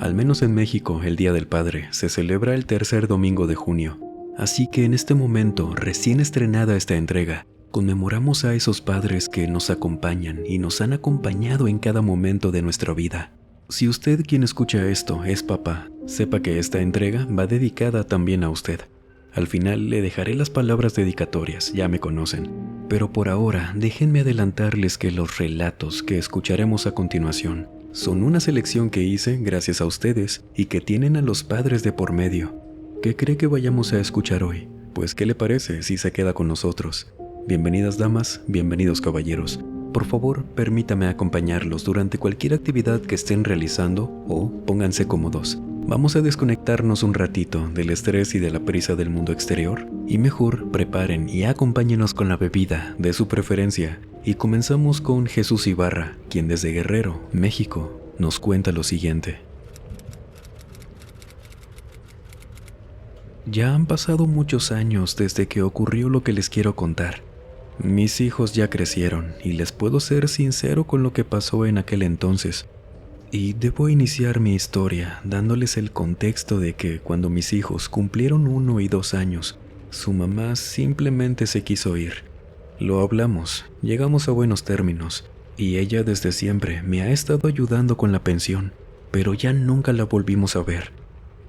Al menos en México, el Día del Padre se celebra el tercer domingo de junio. Así que en este momento, recién estrenada esta entrega, conmemoramos a esos padres que nos acompañan y nos han acompañado en cada momento de nuestra vida. Si usted quien escucha esto es papá, sepa que esta entrega va dedicada también a usted. Al final le dejaré las palabras dedicatorias, ya me conocen. Pero por ahora, déjenme adelantarles que los relatos que escucharemos a continuación son una selección que hice gracias a ustedes y que tienen a los padres de por medio. ¿Qué cree que vayamos a escuchar hoy? Pues ¿qué le parece si se queda con nosotros? Bienvenidas damas, bienvenidos caballeros. Por favor, permítame acompañarlos durante cualquier actividad que estén realizando o pónganse cómodos. Vamos a desconectarnos un ratito del estrés y de la prisa del mundo exterior y mejor preparen y acompáñenos con la bebida de su preferencia. Y comenzamos con Jesús Ibarra, quien desde Guerrero, México, nos cuenta lo siguiente. Ya han pasado muchos años desde que ocurrió lo que les quiero contar. Mis hijos ya crecieron y les puedo ser sincero con lo que pasó en aquel entonces. Y debo iniciar mi historia dándoles el contexto de que cuando mis hijos cumplieron 1 y 2 años, su mamá simplemente se quiso ir. Lo hablamos, llegamos a buenos términos, y ella desde siempre me ha estado ayudando con la pensión, pero ya nunca la volvimos a ver.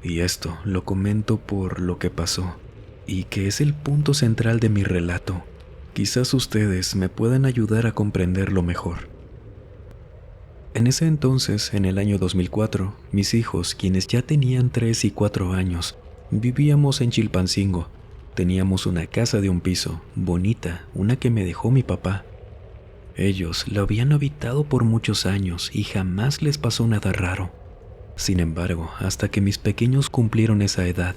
Y esto lo comento por lo que pasó, y que es el punto central de mi relato. Quizás ustedes me puedan ayudar a comprenderlo mejor. En ese entonces, en el año 2004, mis hijos, quienes ya tenían 3 y 4 años, vivíamos en Chilpancingo. Teníamos una casa de un piso, bonita, una que me dejó mi papá. Ellos la habían habitado por muchos años y jamás les pasó nada raro. Sin embargo, hasta que mis pequeños cumplieron esa edad,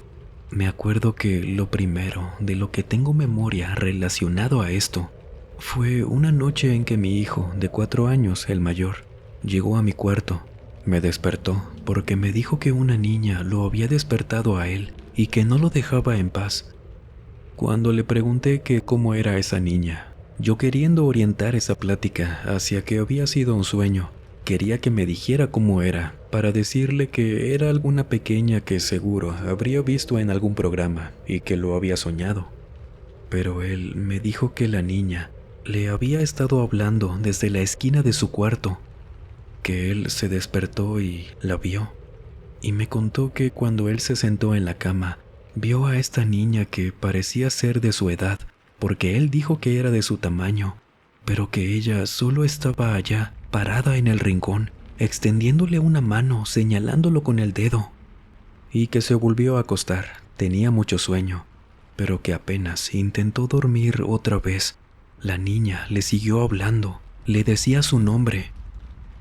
me acuerdo que lo primero de lo que tengo memoria relacionado a esto fue una noche en que mi hijo, de 4 años, el mayor, llegó a mi cuarto. Me despertó porque me dijo que una niña lo había despertado a él y que no lo dejaba en paz. Cuando le pregunté que cómo era esa niña, yo queriendo orientar esa plática hacia que había sido un sueño, quería que me dijera cómo era, para decirle que era alguna pequeña que seguro habría visto en algún programa y que lo había soñado. Pero él me dijo que la niña le había estado hablando desde la esquina de su cuarto, que él se despertó y la vio, y me contó que cuando él se sentó en la cama, vio a esta niña que parecía ser de su edad, porque él dijo que era de su tamaño, pero que ella solo estaba allá, parada en el rincón, extendiéndole una mano, señalándolo con el dedo, y que se volvió a acostar. Tenía mucho sueño, pero que apenas intentó dormir otra vez, la niña le siguió hablando, le decía su nombre.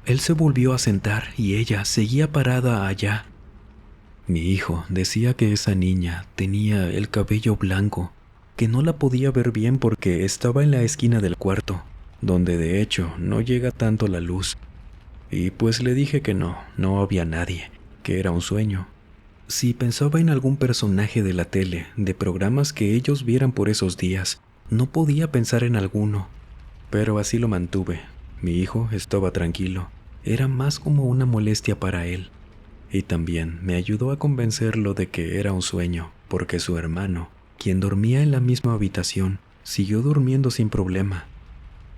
Él se volvió a sentar y ella seguía parada allá. Mi hijo decía que esa niña tenía el cabello blanco, que no la podía ver bien porque estaba en la esquina del cuarto, donde de hecho no llega tanto la luz. Y pues le dije que no había nadie, que era un sueño. Si pensaba en algún personaje de la tele, de programas que ellos vieran por esos días, no podía pensar en alguno. Pero así lo mantuve. Mi hijo estaba tranquilo. Era más como una molestia para él. Y también me ayudó a convencerlo de que era un sueño, porque su hermano, quien dormía en la misma habitación, siguió durmiendo sin problema.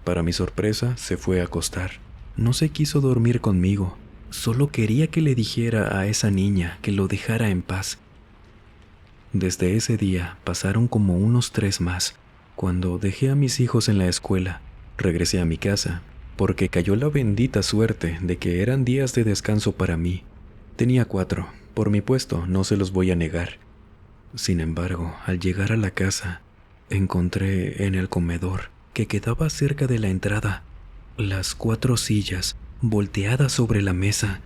Para mi sorpresa, se fue a acostar. No se quiso dormir conmigo. Solo quería que le dijera a esa niña que lo dejara en paz. Desde ese día pasaron como unos 3 más. Cuando dejé a mis hijos en la escuela, regresé a mi casa, porque cayó la bendita suerte de que eran días de descanso para mí. Tenía 4, por mi puesto, no se los voy a negar. Sin embargo, al llegar a la casa, encontré en el comedor, que quedaba cerca de la entrada, las 4 sillas volteadas sobre la mesa.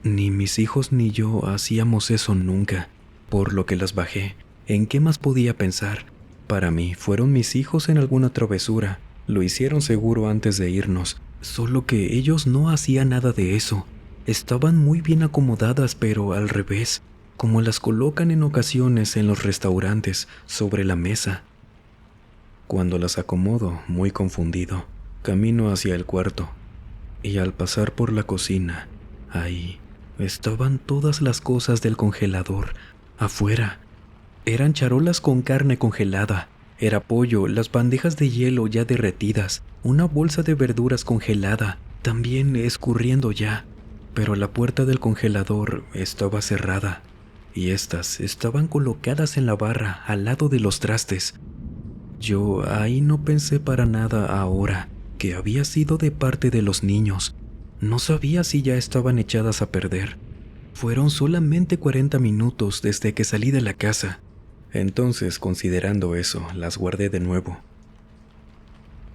Ni mis hijos ni yo hacíamos eso nunca, por lo que las bajé. ¿En qué más podía pensar? Para mí, fueron mis hijos en alguna travesura. Lo hicieron seguro antes de irnos, solo que ellos no hacían nada de eso. Estaban muy bien acomodadas, pero al revés, como las colocan en ocasiones en los restaurantes, sobre la mesa. Cuando las acomodo, muy confundido, camino hacia el cuarto, y al pasar por la cocina, ahí, Estaban todas las cosas del congelador afuera. Eran charolas con carne congelada, era pollo, las bandejas de hielo ya derretidas, una bolsa de verduras congelada, también escurriendo ya, pero la puerta del congelador estaba cerrada y estas estaban colocadas en la barra al lado de los trastes. Yo ahí no pensé para nada ahora que había sido de parte de los niños. No sabía si ya estaban echadas a perder. Fueron solamente 40 minutos desde que salí de la casa. Entonces, considerando eso, las guardé de nuevo.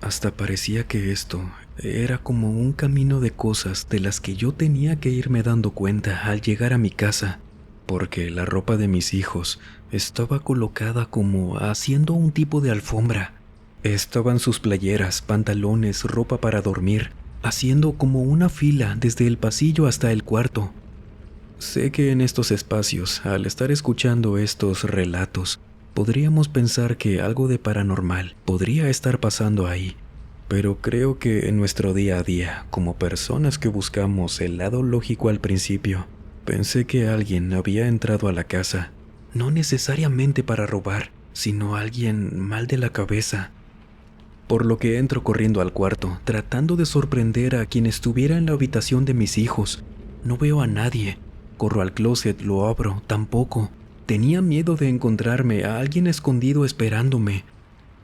Hasta parecía que esto era como un camino de cosas de las que yo tenía que irme dando cuenta al llegar a mi casa, porque la ropa de mis hijos estaba colocada como haciendo un tipo de alfombra. Estaban sus playeras, pantalones, ropa para dormir, haciendo como una fila desde el pasillo hasta el cuarto. Sé que en estos espacios, al estar escuchando estos relatos, podríamos pensar que algo de paranormal podría estar pasando ahí, pero creo que en nuestro día a día, como personas que buscamos el lado lógico al principio, pensé que alguien había entrado a la casa, no necesariamente para robar, sino alguien mal de la cabeza. Por lo que entro corriendo al cuarto, tratando de sorprender a quien estuviera en la habitación de mis hijos. No veo a nadie. Corro al closet, lo abro, tampoco. Tenía miedo de encontrarme a alguien escondido esperándome.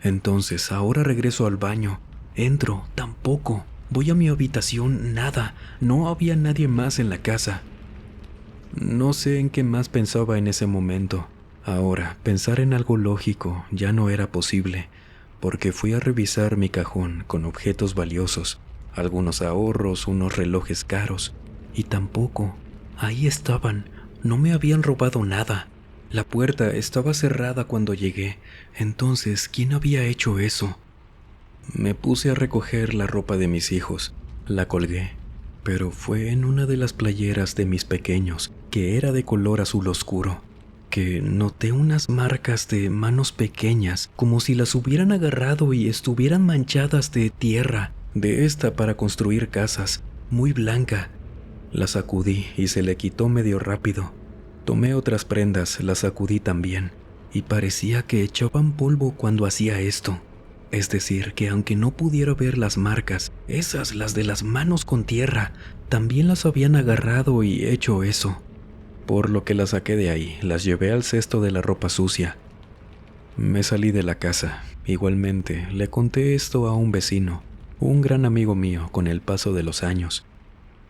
Entonces, ahora regreso al baño. Entro, tampoco. Voy a mi habitación, nada. No había nadie más en la casa. No sé en qué más pensaba en ese momento. Ahora, pensar en algo lógico ya no era posible, porque fui a revisar mi cajón con objetos valiosos, algunos ahorros, unos relojes caros, y tampoco. Ahí estaban, no me habían robado nada. La puerta estaba cerrada cuando llegué. Entonces, ¿quién había hecho eso? Me puse a recoger la ropa de mis hijos. La colgué, pero fue en una de las playeras de mis pequeños, que era de color azul oscuro, que noté unas marcas de manos pequeñas, como si las hubieran agarrado y estuvieran manchadas de tierra, de esta para construir casas, muy blanca. La sacudí y se le quitó medio rápido. Tomé otras prendas, las sacudí también, y parecía que echaban polvo cuando hacía esto. Es decir, que aunque no pudiera ver las marcas, esas, las de las manos con tierra, también las habían agarrado y hecho eso. Por lo que las saqué de ahí, las llevé al cesto de la ropa sucia. Me salí de la casa. Igualmente, le conté esto a un vecino, un gran amigo mío con el paso de los años,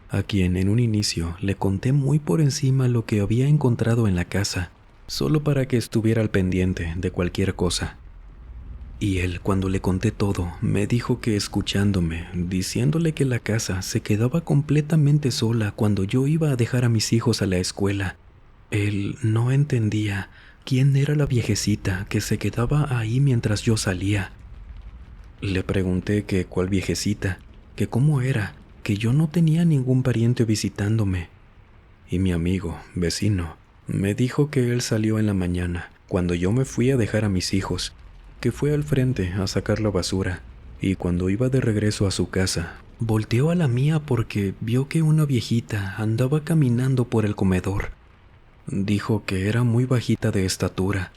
a quien en un inicio le conté muy por encima lo que había encontrado en la casa, solo para que estuviera al pendiente de cualquier cosa. Y él, cuando le conté todo, me dijo que escuchándome, diciéndole que la casa se quedaba completamente sola cuando yo iba a dejar a mis hijos a la escuela, él no entendía quién era la viejecita que se quedaba ahí mientras yo salía. Le pregunté que cuál viejecita, que cómo era, que yo no tenía ningún pariente visitándome. Y mi amigo, vecino, me dijo que él salió en la mañana, cuando yo me fui a dejar a mis hijos, que fue al frente a sacar la basura, y cuando iba de regreso a su casa, volteó a la mía porque vio que una viejita andaba caminando por el comedor. Dijo que era muy bajita de estatura.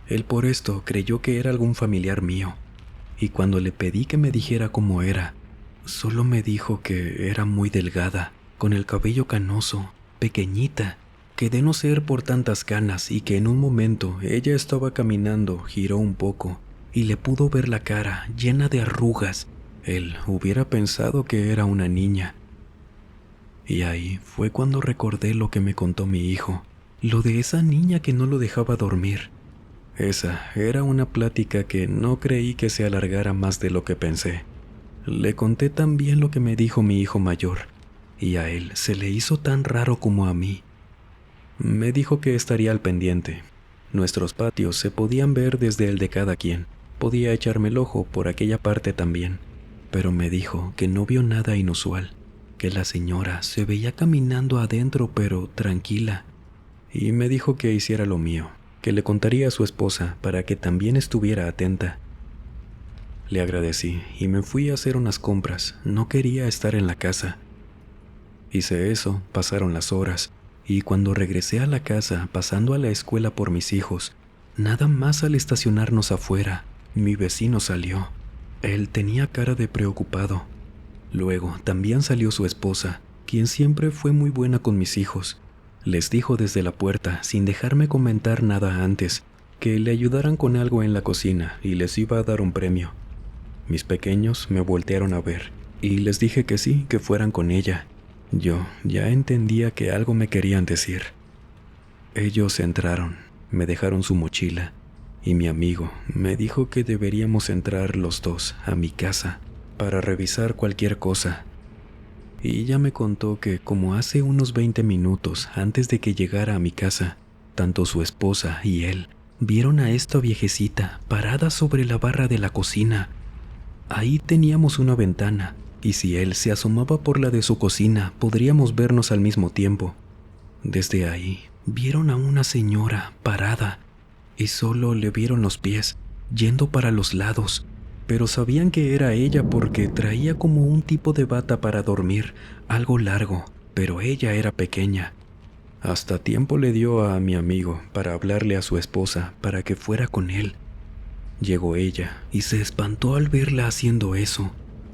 Él por esto creyó que era algún familiar mío, y cuando le pedí que me dijera cómo era, solo me dijo que era muy delgada, con el cabello canoso, pequeñita, que de no ser por tantas canas y que en un momento ella estaba caminando, giró un poco y le pudo ver la cara llena de arrugas. Él hubiera pensado que era una niña. Y ahí fue cuando recordé lo que me contó mi hijo, lo de esa niña que no lo dejaba dormir. Esa era una plática que no creí que se alargara más de lo que pensé. Le conté también lo que me dijo mi hijo mayor, y a él se le hizo tan raro como a mí. Me dijo que estaría al pendiente. Nuestros patios se podían ver desde el de cada quien. Podía echarme el ojo por aquella parte también, pero me dijo que no vio nada inusual, que la señora se veía caminando adentro pero tranquila, y me dijo que hiciera lo mío, que le contaría a su esposa para que también estuviera atenta. Le agradecí y me fui a hacer unas compras. No quería estar en la casa. Hice eso, pasaron las horas, y cuando regresé a la casa pasando a la escuela por mis hijos, nada más al estacionarnos afuera, mi vecino salió. Él tenía cara de preocupado. Luego también salió su esposa, quien siempre fue muy buena con mis hijos. Les dijo desde la puerta, sin dejarme comentar nada antes, que le ayudaran con algo en la cocina y les iba a dar un premio. Mis pequeños me voltearon a ver y les dije que sí, que fueran con ella. Yo ya entendía que algo me querían decir. Ellos entraron, me dejaron su mochila y mi amigo me dijo que deberíamos entrar los dos a mi casa para revisar cualquier cosa. Y ella me contó que como hace unos 20 minutos antes de que llegara a mi casa, tanto su esposa y él vieron a esta viejecita parada sobre la barra de la cocina. Ahí teníamos una ventana, y si él se asomaba por la de su cocina, podríamos vernos al mismo tiempo. Desde ahí, vieron a una señora parada, y solo le vieron los pies, yendo para los lados, pero sabían que era ella porque traía como un tipo de bata para dormir, algo largo, pero ella era pequeña. Hasta tiempo le dio a mi amigo para hablarle a su esposa para que fuera con él. Llegó ella y se espantó al verla haciendo eso,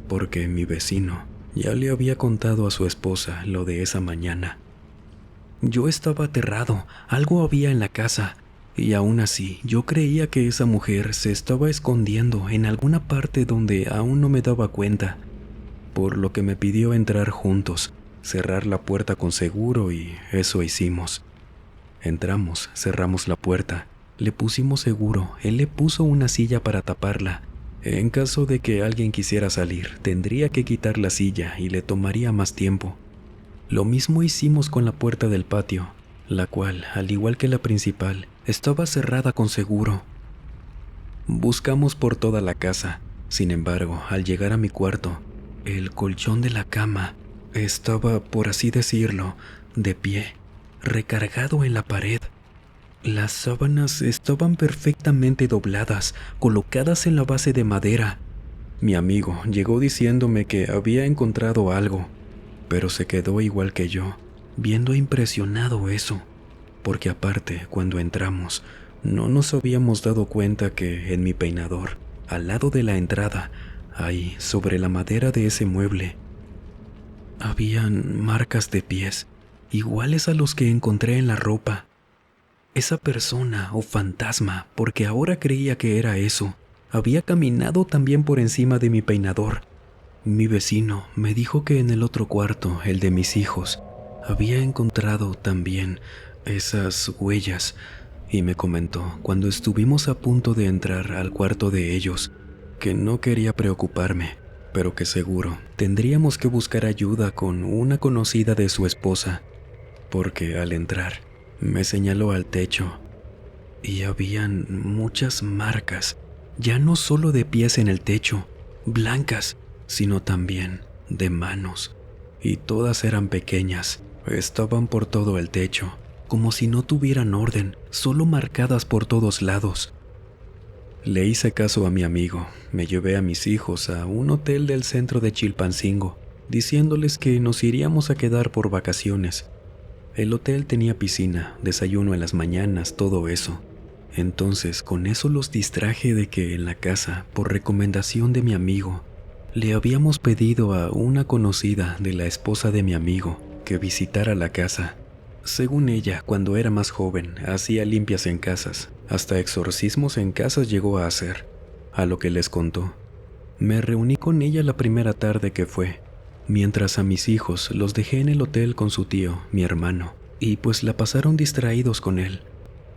porque mi vecino ya le había contado a su esposa lo de esa mañana. Yo estaba aterrado, algo había en la casa, y aún así yo creía que esa mujer se estaba escondiendo en alguna parte donde aún no me daba cuenta, por lo que me pidió entrar juntos, cerrar la puerta con seguro y eso hicimos. Entramos, cerramos la puerta, le pusimos seguro, él le puso una silla para taparla. En caso de que alguien quisiera salir, tendría que quitar la silla y le tomaría más tiempo. Lo mismo hicimos con la puerta del patio, la cual, al igual que la principal, estaba cerrada con seguro. Buscamos por toda la casa. Sin embargo, al llegar a mi cuarto, el colchón de la cama estaba, por así decirlo, de pie, recargado en la pared. Las sábanas estaban perfectamente dobladas, colocadas en la base de madera. Mi amigo llegó diciéndome que había encontrado algo, pero se quedó igual que yo, viendo impresionado eso, porque aparte, cuando entramos, no nos habíamos dado cuenta que en mi peinador, al lado de la entrada, ahí, sobre la madera de ese mueble, habían marcas de pies, iguales a los que encontré en la ropa. Esa persona o fantasma, porque ahora creía que era eso, había caminado también por encima de mi peinador. Mi vecino me dijo que en el otro cuarto, el de mis hijos, había encontrado también esas huellas y me comentó cuando estuvimos a punto de entrar al cuarto de ellos que no quería preocuparme, pero que seguro tendríamos que buscar ayuda con una conocida de su esposa, porque al entrar me señaló al techo y habían muchas marcas, ya no solo de pies en el techo, blancas, sino también de manos, y todas eran pequeñas, estaban por todo el techo, como si no tuvieran orden, solo marcadas por todos lados. Le hice caso a mi amigo, me llevé a mis hijos a un hotel del centro de Chilpancingo, diciéndoles que nos iríamos a quedar por vacaciones. El hotel tenía piscina, desayuno en las mañanas, todo eso. Entonces, con eso los distraje de que en la casa, por recomendación de mi amigo, le habíamos pedido a una conocida de la esposa de mi amigo que visitara la casa. Según ella, cuando era más joven, hacía limpias en casas, hasta exorcismos en casas llegó a hacer, a lo que les contó. Me reuní con ella la primera tarde que fue, mientras a mis hijos los dejé en el hotel con su tío, mi hermano, y pues la pasaron distraídos con él.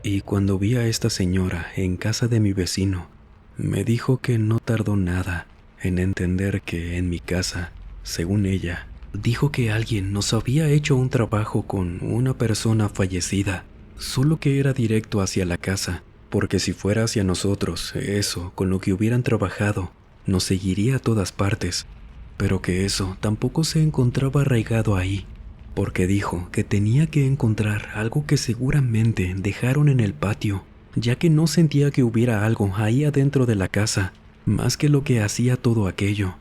Y cuando vi a esta señora en casa de mi vecino, me dijo que no tardó nada en entender que en mi casa, según ella, dijo que alguien nos había hecho un trabajo con una persona fallecida, solo que era directo hacia la casa, porque si fuera hacia nosotros, eso, con lo que hubieran trabajado, nos seguiría a todas partes, pero que eso tampoco se encontraba arraigado ahí, porque dijo que tenía que encontrar algo que seguramente dejaron en el patio, ya que no sentía que hubiera algo ahí adentro de la casa, más que lo que hacía todo aquello,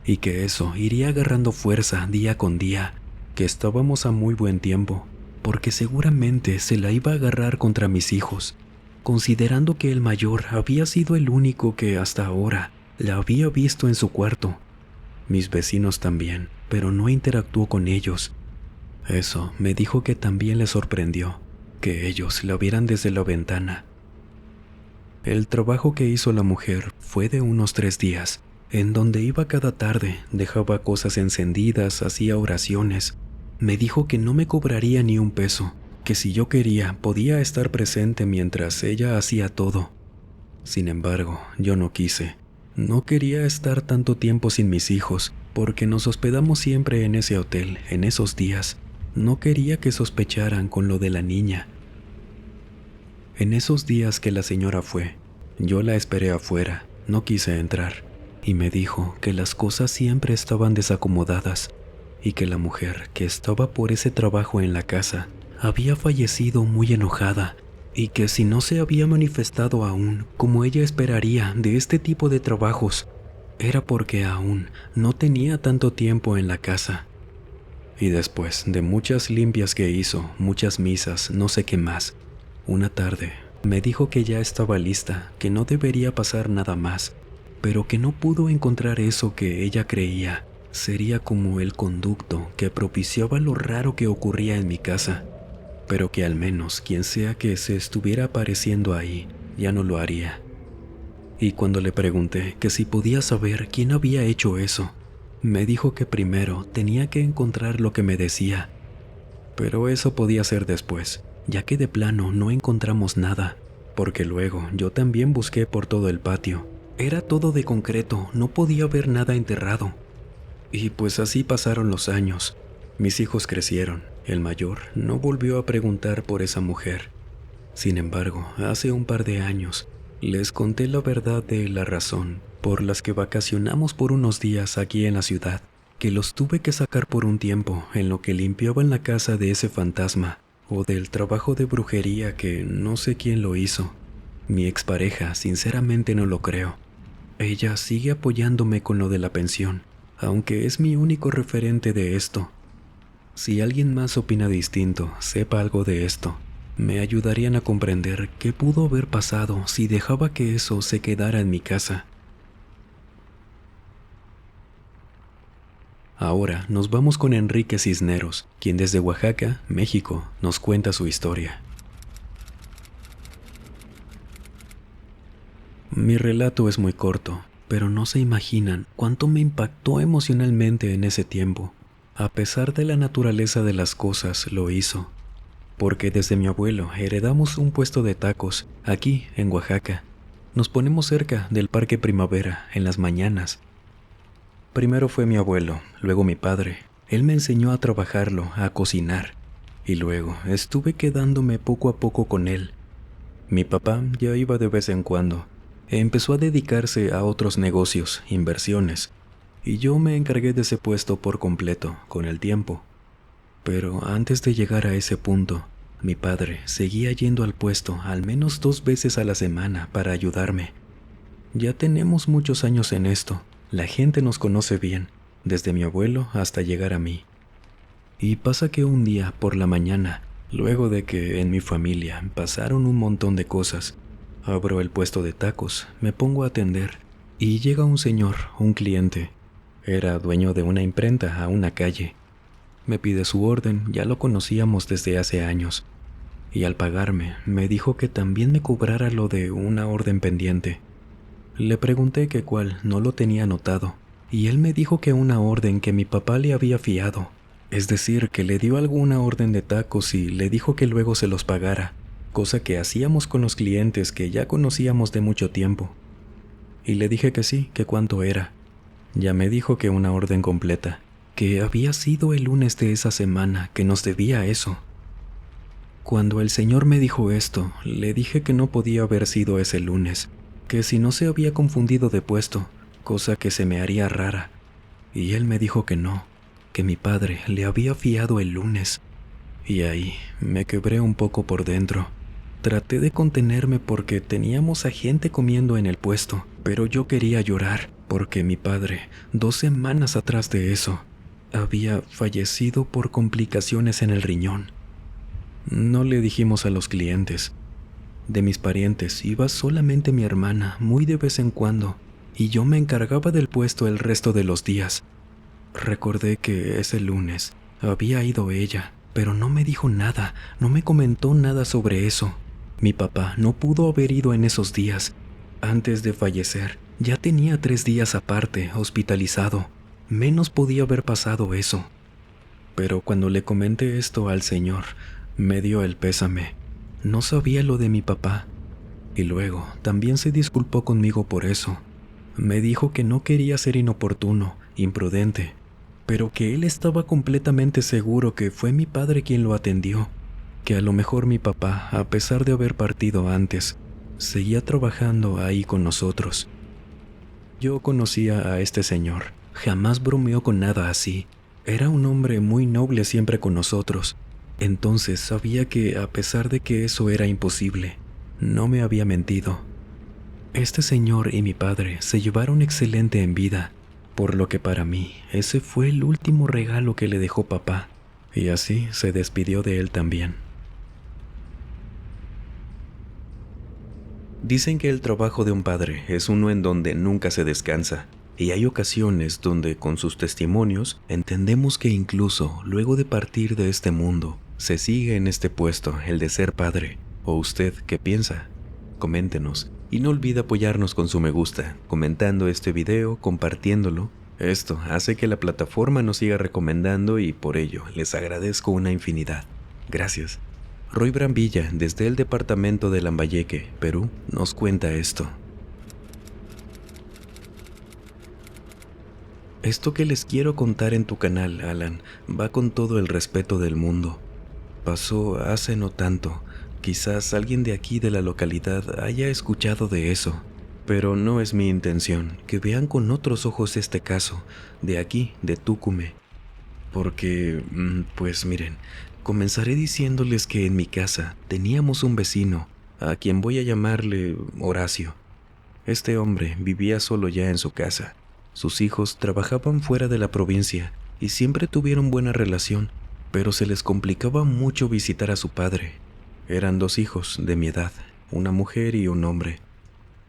y que eso iría agarrando fuerza día con día, que estábamos a muy buen tiempo, porque seguramente se la iba a agarrar contra mis hijos, considerando que el mayor había sido el único que hasta ahora la había visto en su cuarto. Mis vecinos también, pero no interactuó con ellos. Eso me dijo que también le sorprendió, que ellos la vieran desde la ventana. El trabajo que hizo la mujer fue de unos 3 días, en donde iba cada tarde, dejaba cosas encendidas, hacía oraciones. Me dijo que no me cobraría ni un peso, que si yo quería podía estar presente mientras ella hacía todo. Sin embargo, yo no quise. No quería estar tanto tiempo sin mis hijos, porque nos hospedamos siempre en ese hotel, en esos días. No quería que sospecharan con lo de la niña. En esos días que la señora fue, yo la esperé afuera, no quise entrar, y me dijo que las cosas siempre estaban desacomodadas, y que la mujer que estaba por ese trabajo en la casa había fallecido muy enojada, y que si no se había manifestado aún como ella esperaría de este tipo de trabajos, era porque aún no tenía tanto tiempo en la casa. Y después de muchas limpias que hizo, muchas misas, no sé qué más, una tarde me dijo que ya estaba lista, que no debería pasar nada más, pero que no pudo encontrar eso que ella creía sería como el conducto que propiciaba lo raro que ocurría en mi casa, pero que al menos quien sea que se estuviera apareciendo ahí ya no lo haría. Y cuando le pregunté que si podía saber quién había hecho eso, me dijo que primero tenía que encontrar lo que me decía, pero eso podía ser después, ya que de plano no encontramos nada, porque luego yo también busqué por todo el patio. Era todo de concreto, no podía ver nada enterrado. Y pues así pasaron los años. Mis hijos crecieron, el mayor no volvió a preguntar por esa mujer. Sin embargo, hace un par de años, les conté la verdad de la razón por las que vacacionamos por unos días aquí en la ciudad, que los tuve que sacar por un tiempo en lo que limpiaban la casa de ese fantasma, o del trabajo de brujería que no sé quién lo hizo. Mi expareja sinceramente no lo creo. Ella sigue apoyándome con lo de la pensión, aunque es mi único referente de esto. Si alguien más opina distinto, sepa algo de esto, me ayudarían a comprender qué pudo haber pasado si dejaba que eso se quedara en mi casa. Ahora nos vamos con Enrique Cisneros, quien desde Oaxaca, México, nos cuenta su historia. Mi relato es muy corto, pero no se imaginan cuánto me impactó emocionalmente en ese tiempo. A pesar de la naturaleza de las cosas, lo hizo. Porque desde mi abuelo heredamos un puesto de tacos, aquí, en Oaxaca. Nos ponemos cerca del Parque Primavera, en las mañanas. Primero fue mi abuelo, luego mi padre. Él me enseñó a trabajarlo, a cocinar. Y luego estuve quedándome poco a poco con él. Mi papá ya iba de vez en cuando. Empezó a dedicarse a otros negocios, inversiones, y yo me encargué de ese puesto por completo, con el tiempo. Pero antes de llegar a ese punto, mi padre seguía yendo al puesto al menos 2 veces a la semana para ayudarme. Ya tenemos muchos años en esto, la gente nos conoce bien, desde mi abuelo hasta llegar a mí. Y pasa que un día por la mañana, luego de que en mi familia pasaron un montón de cosas, abro el puesto de tacos, me pongo a atender y llega un señor, un cliente. Era dueño de una imprenta a una calle. Me pide su orden, ya lo conocíamos desde hace años. Y al pagarme, me dijo que también me cobrara lo de una orden pendiente. Le pregunté que cuál, no lo tenía anotado, y él me dijo que una orden que mi papá le había fiado. Es decir, que le dio alguna orden de tacos y le dijo que luego se los pagara, cosa que hacíamos con los clientes que ya conocíamos de mucho tiempo. Y le dije que sí, que cuánto era. Ya me dijo que una orden completa, que había sido el lunes de esa semana que nos debía eso. Cuando el señor me dijo esto, le dije que no podía haber sido ese lunes, que si no se había confundido de puesto, cosa que se me haría rara. Y él me dijo que no, que mi padre le había fiado el lunes. Y ahí me quebré un poco por dentro. Traté de contenerme porque teníamos a gente comiendo en el puesto, pero yo quería llorar porque mi padre, 2 semanas atrás de eso, había fallecido por complicaciones en el riñón. No le dijimos a los clientes. De mis parientes iba solamente mi hermana, muy de vez en cuando, y yo me encargaba del puesto el resto de los días. Recordé que ese lunes había ido ella, pero no me dijo nada, no me comentó nada sobre eso. Mi papá no pudo haber ido en esos días. Antes de fallecer, ya tenía 3 días aparte, hospitalizado. Menos podía haber pasado eso. Pero cuando le comenté esto al señor, me dio el pésame. No sabía lo de mi papá. Y luego también se disculpó conmigo por eso. Me dijo que no quería ser inoportuno, imprudente, pero que él estaba completamente seguro que fue mi padre quien lo atendió, que a lo mejor mi papá, a pesar de haber partido antes, seguía trabajando ahí con nosotros. Yo conocía a este señor, jamás bromeó con nada así. Era un hombre muy noble siempre con nosotros. Entonces sabía que, a pesar de que eso era imposible, no me había mentido. Este señor y mi padre se llevaron excelente en vida, por lo que para mí ese fue el último regalo que le dejó papá, y así se despidió de él también. Dicen que el trabajo de un padre es uno en donde nunca se descansa, y hay ocasiones donde con sus testimonios entendemos que incluso luego de partir de este mundo, se sigue en este puesto el de ser padre. ¿O usted qué piensa? Coméntenos, y no olvide apoyarnos con su me gusta, comentando este video, compartiéndolo. Esto hace que la plataforma nos siga recomendando y por ello les agradezco una infinidad. Gracias. Roy Brambilla, desde el departamento de Lambayeque, Perú, nos cuenta esto. Esto que les quiero contar en tu canal, Alan, va con todo el respeto del mundo. Pasó hace no tanto. Quizás alguien de aquí de la localidad haya escuchado de eso, pero no es mi intención que vean con otros ojos este caso, de aquí, de Túcume. Porque, pues miren, comenzaré diciéndoles que en mi casa teníamos un vecino, a quien voy a llamarle Horacio. Este hombre vivía solo ya en su casa. Sus hijos trabajaban fuera de la provincia y siempre tuvieron buena relación, pero se les complicaba mucho visitar a su padre. Eran 2 hijos de mi edad, una mujer y un hombre.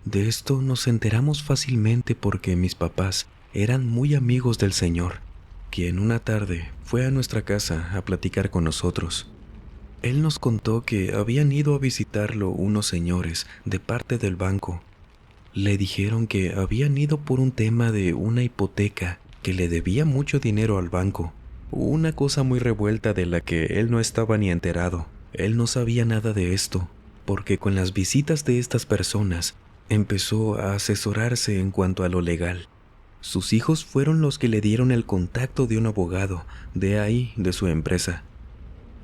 De esto nos enteramos fácilmente porque mis papás eran muy amigos del señor, quien una tarde fue a nuestra casa a platicar con nosotros. Él nos contó que habían ido a visitarlo unos señores de parte del banco. Le dijeron que habían ido por un tema de una hipoteca que le debía mucho dinero al banco, una cosa muy revuelta de la que él no estaba ni enterado. Él no sabía nada de esto, porque con las visitas de estas personas empezó a asesorarse en cuanto a lo legal. Sus hijos fueron los que le dieron el contacto de un abogado, de ahí, de su empresa.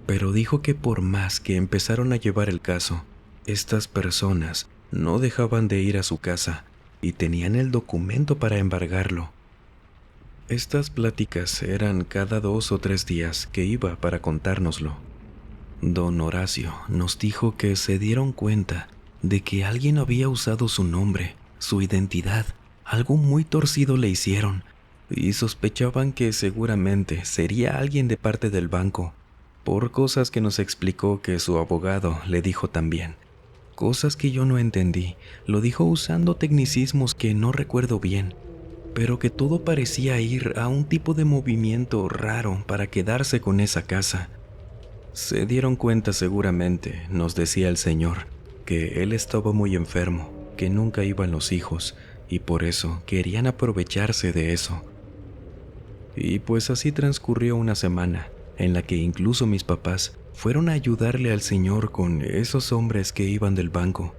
Pero dijo que por más que empezaron a llevar el caso, estas personas no dejaban de ir a su casa y tenían el documento para embargarlo. Estas pláticas eran cada 2 o 3 días que iba para contárnoslo. Don Horacio nos dijo que se dieron cuenta de que alguien había usado su nombre, su identidad. Algo muy torcido le hicieron y sospechaban que seguramente sería alguien de parte del banco, por cosas que nos explicó que su abogado le dijo también. Cosas que yo no entendí, lo dijo usando tecnicismos que no recuerdo bien, pero que todo parecía ir a un tipo de movimiento raro para quedarse con esa casa. Se dieron cuenta seguramente, nos decía el señor, que él estaba muy enfermo, que nunca iban los hijos, y por eso querían aprovecharse de eso. Y pues así transcurrió una semana, en la que incluso mis papás fueron a ayudarle al señor con esos hombres que iban del banco.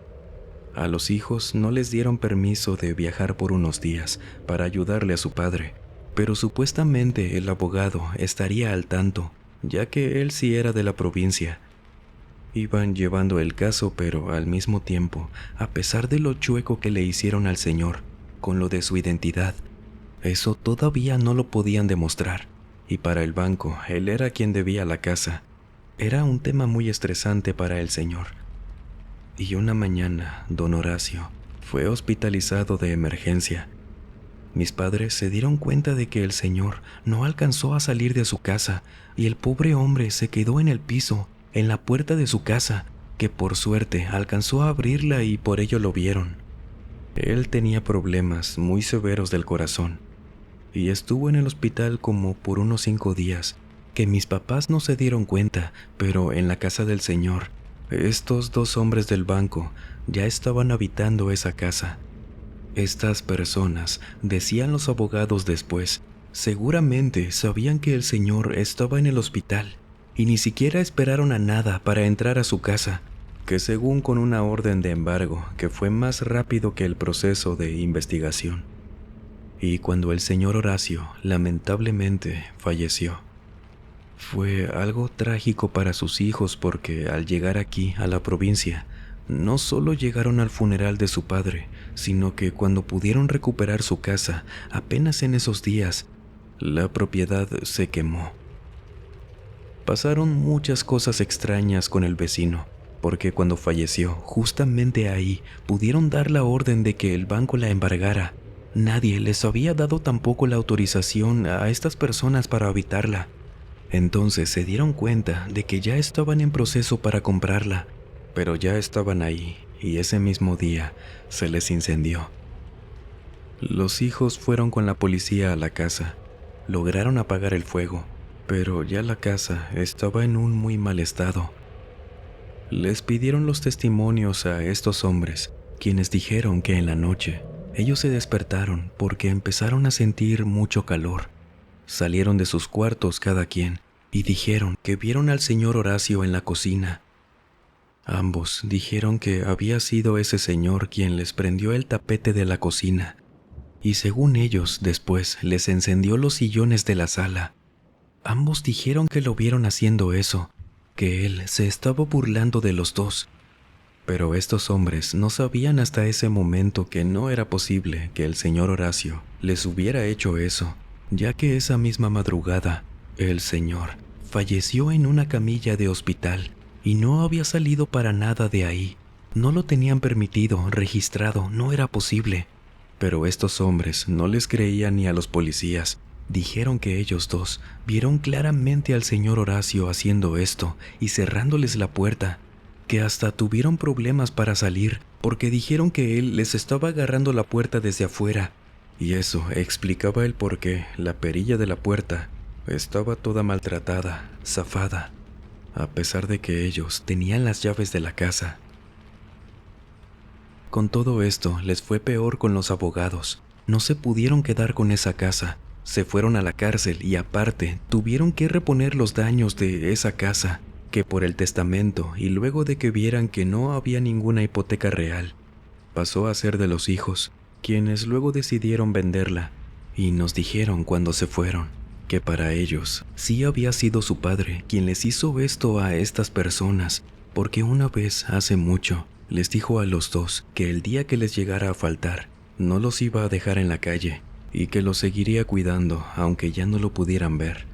A los hijos no les dieron permiso de viajar por unos días para ayudarle a su padre, pero supuestamente el abogado estaría al tanto, ya que él sí era de la provincia. Iban llevando el caso, pero al mismo tiempo, a pesar de lo chueco que le hicieron al señor, con lo de su identidad, eso todavía no lo podían demostrar, y para el banco él era quien debía la casa. Era un tema muy estresante para el señor. Y una mañana, don Horacio fue hospitalizado de emergencia. Mis padres se dieron cuenta de que el señor no alcanzó a salir de su casa y el pobre hombre se quedó en el piso, en la puerta de su casa, que por suerte alcanzó a abrirla y por ello lo vieron. Él tenía problemas muy severos del corazón y estuvo en el hospital como por unos 5 días, que mis papás no se dieron cuenta, pero en la casa del señor, estos 2 hombres del banco ya estaban habitando esa casa. Estas personas, decían los abogados después, seguramente sabían que el señor estaba en el hospital y ni siquiera esperaron a nada para entrar a su casa, que según con una orden de embargo que fue más rápido que el proceso de investigación. Y cuando el señor Horacio lamentablemente falleció, fue algo trágico para sus hijos porque al llegar aquí a la provincia, no solo llegaron al funeral de su padre, sino que cuando pudieron recuperar su casa, apenas en esos días, la propiedad se quemó. Pasaron muchas cosas extrañas con el vecino, porque cuando falleció, justamente ahí pudieron dar la orden de que el banco la embargara. Nadie les había dado tampoco la autorización a estas personas para habitarla. Entonces se dieron cuenta de que ya estaban en proceso para comprarla, pero ya estaban ahí y ese mismo día se les incendió. Los hijos fueron con la policía a la casa, lograron apagar el fuego, pero ya la casa estaba en un muy mal estado. Les pidieron los testimonios a estos hombres, quienes dijeron que en la noche ellos se despertaron porque empezaron a sentir mucho calor. Salieron de sus cuartos cada quien y dijeron que vieron al señor Horacio en la cocina. Ambos dijeron que había sido ese señor quien les prendió el tapete de la cocina y según ellos después les encendió los sillones de la sala. Ambos dijeron que lo vieron haciendo eso, que él se estaba burlando de los dos. Pero estos hombres no sabían hasta ese momento que no era posible que el señor Horacio les hubiera hecho eso, ya que esa misma madrugada, el señor falleció en una camilla de hospital y no había salido para nada de ahí. No lo tenían permitido, registrado, no era posible. Pero estos hombres no les creían ni a los policías. Dijeron que ellos dos vieron claramente al señor Horacio haciendo esto y cerrándoles la puerta, que hasta tuvieron problemas para salir porque dijeron que él les estaba agarrando la puerta desde afuera. Y eso explicaba el por qué la perilla de la puerta estaba toda maltratada, zafada, a pesar de que ellos tenían las llaves de la casa. Con todo esto les fue peor con los abogados. No se pudieron quedar con esa casa. Se fueron a la cárcel y aparte tuvieron que reponer los daños de esa casa, que por el testamento y luego de que vieran que no había ninguna hipoteca real, pasó a ser de los hijos, quienes luego decidieron venderla y nos dijeron cuando se fueron que para ellos sí había sido su padre quien les hizo esto a estas personas, porque una vez hace mucho les dijo a los dos que el día que les llegara a faltar no los iba a dejar en la calle y que los seguiría cuidando aunque ya no lo pudieran ver.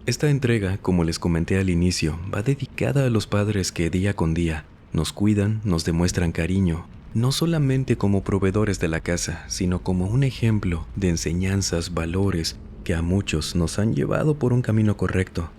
Esta entrega, como les comenté al inicio, va dedicada a los padres que día con día nos cuidan, nos demuestran cariño, no solamente como proveedores de la casa, sino como un ejemplo de enseñanzas, valores que a muchos nos han llevado por un camino correcto.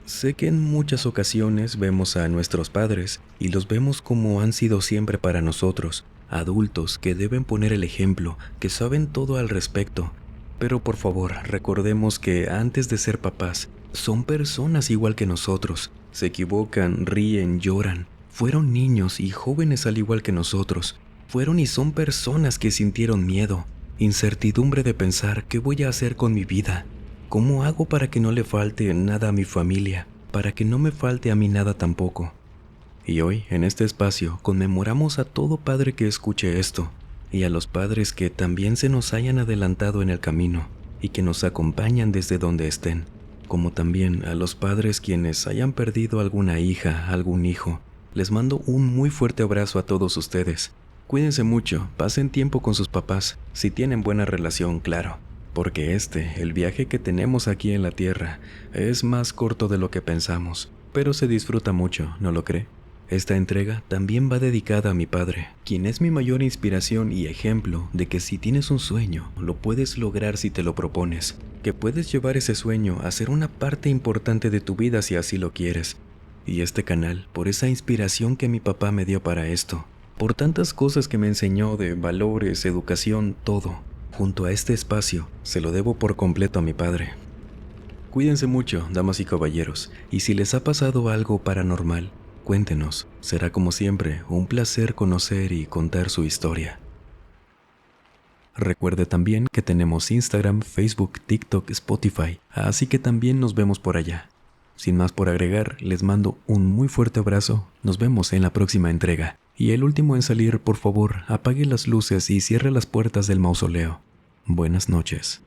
Sé que en muchas ocasiones vemos a nuestros padres y los vemos como han sido siempre para nosotros, adultos que deben poner el ejemplo, que saben todo al respecto. Pero por favor, recordemos que antes de ser papás, son personas igual que nosotros. Se equivocan, ríen, lloran. Fueron niños y jóvenes al igual que nosotros. Fueron y son personas que sintieron miedo, incertidumbre de pensar qué voy a hacer con mi vida. ¿Cómo hago para que no le falte nada a mi familia? Para que no me falte a mí nada tampoco. Y hoy, en este espacio, conmemoramos a todo padre que escuche esto, y a los padres que también se nos hayan adelantado en el camino, y que nos acompañan desde donde estén, como también a los padres quienes hayan perdido alguna hija, algún hijo. Les mando un muy fuerte abrazo a todos ustedes. Cuídense mucho, pasen tiempo con sus papás, si tienen buena relación, claro. Porque el viaje que tenemos aquí en la tierra, es más corto de lo que pensamos, pero se disfruta mucho, ¿no lo cree? Esta entrega también va dedicada a mi padre, quien es mi mayor inspiración y ejemplo de que si tienes un sueño, lo puedes lograr si te lo propones. que puedes llevar ese sueño a ser una parte importante de tu vida si así lo quieres. Y este canal, por esa inspiración que mi papá me dio para esto, por tantas cosas que me enseñó de valores, educación, todo, junto a este espacio, se lo debo por completo a mi padre. Cuídense mucho, damas y caballeros, y si les ha pasado algo paranormal, cuéntenos. Será como siempre un placer conocer y contar su historia. Recuerde también que tenemos Instagram, Facebook, TikTok, Spotify, así que también nos vemos por allá. Sin más por agregar, les mando un muy fuerte abrazo. Nos vemos en la próxima entrega. Y el último en salir, por favor, apague las luces y cierre las puertas del mausoleo. Buenas noches.